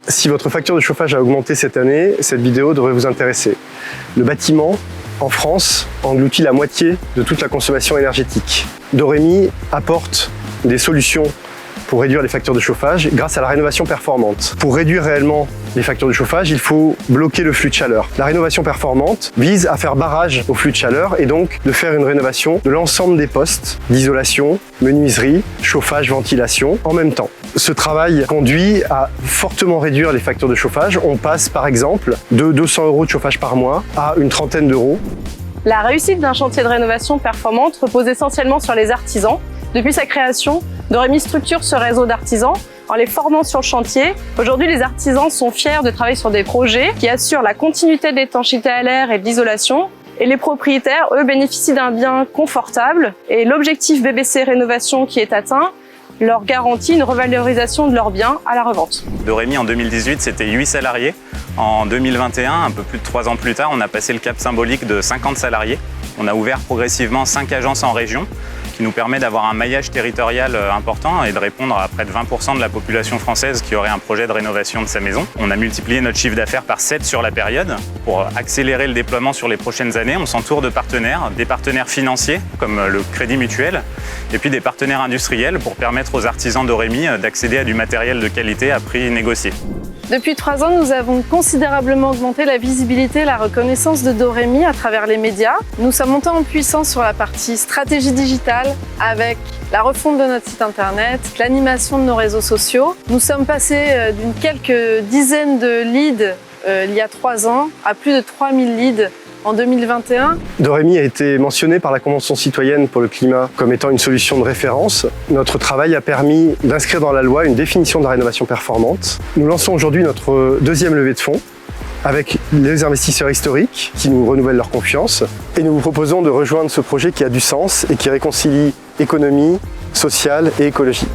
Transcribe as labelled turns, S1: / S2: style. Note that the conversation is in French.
S1: Si votre facture de chauffage a augmenté cette année, cette vidéo devrait vous intéresser. Le bâtiment, en France, engloutit la moitié de toute la consommation énergétique. Doremi apporte des solutions pour réduire les factures de chauffage grâce à la rénovation performante. Pour réduire réellement les factures de chauffage, il faut bloquer le flux de chaleur. La rénovation performante vise à faire barrage au flux de chaleur et donc de faire une rénovation de l'ensemble des postes d'isolation, menuiserie, chauffage, ventilation en même temps. Ce travail conduit à fortement réduire les factures de chauffage. On passe par exemple de 200 € de chauffage par mois à une trentaine d'euros.
S2: La réussite d'un chantier de rénovation performante repose essentiellement sur les artisans. Depuis sa création, Doremi structure ce réseau d'artisans en les formant sur le chantier. Aujourd'hui, les artisans sont fiers de travailler sur des projets qui assurent la continuité de l'étanchéité à l'air et de l'isolation. Et les propriétaires, eux, bénéficient d'un bien confortable. Et l'objectif BBC Rénovation qui est atteint leur garantit une revalorisation de leurs biens à la revente.
S3: Doremi, en 2018, c'était 8 salariés. En 2021, un peu plus de 3 ans plus tard, on a passé le cap symbolique de 50 salariés. On a ouvert progressivement 5 agences en région, qui nous permet d'avoir un maillage territorial important et de répondre à près de 20% de la population française qui aurait un projet de rénovation de sa maison. On a multiplié notre chiffre d'affaires par 7 sur la période. Pour accélérer le déploiement sur les prochaines années, on s'entoure de partenaires, des partenaires financiers comme le Crédit Mutuel et puis des partenaires industriels pour permettre aux artisans Doremi d'accéder à du matériel de qualité à prix négocié.
S2: Depuis 3 ans, nous avons considérablement augmenté la visibilité et la reconnaissance de Doremi à travers les médias. Nous sommes montés en puissance sur la partie stratégie digitale avec la refonte de notre site internet, l'animation de nos réseaux sociaux. Nous sommes passés d'une quelques dizaines de leads il y a 3 ans à plus de 3000 leads en 2021.
S1: Doremi a été mentionné par la Convention citoyenne pour le climat comme étant une solution de référence. Notre travail a permis d'inscrire dans la loi une définition de la rénovation performante. Nous lançons aujourd'hui notre deuxième levée de fonds avec les investisseurs historiques qui nous renouvellent leur confiance. Et nous vous proposons de rejoindre ce projet qui a du sens et qui réconcilie économie, sociale et écologie.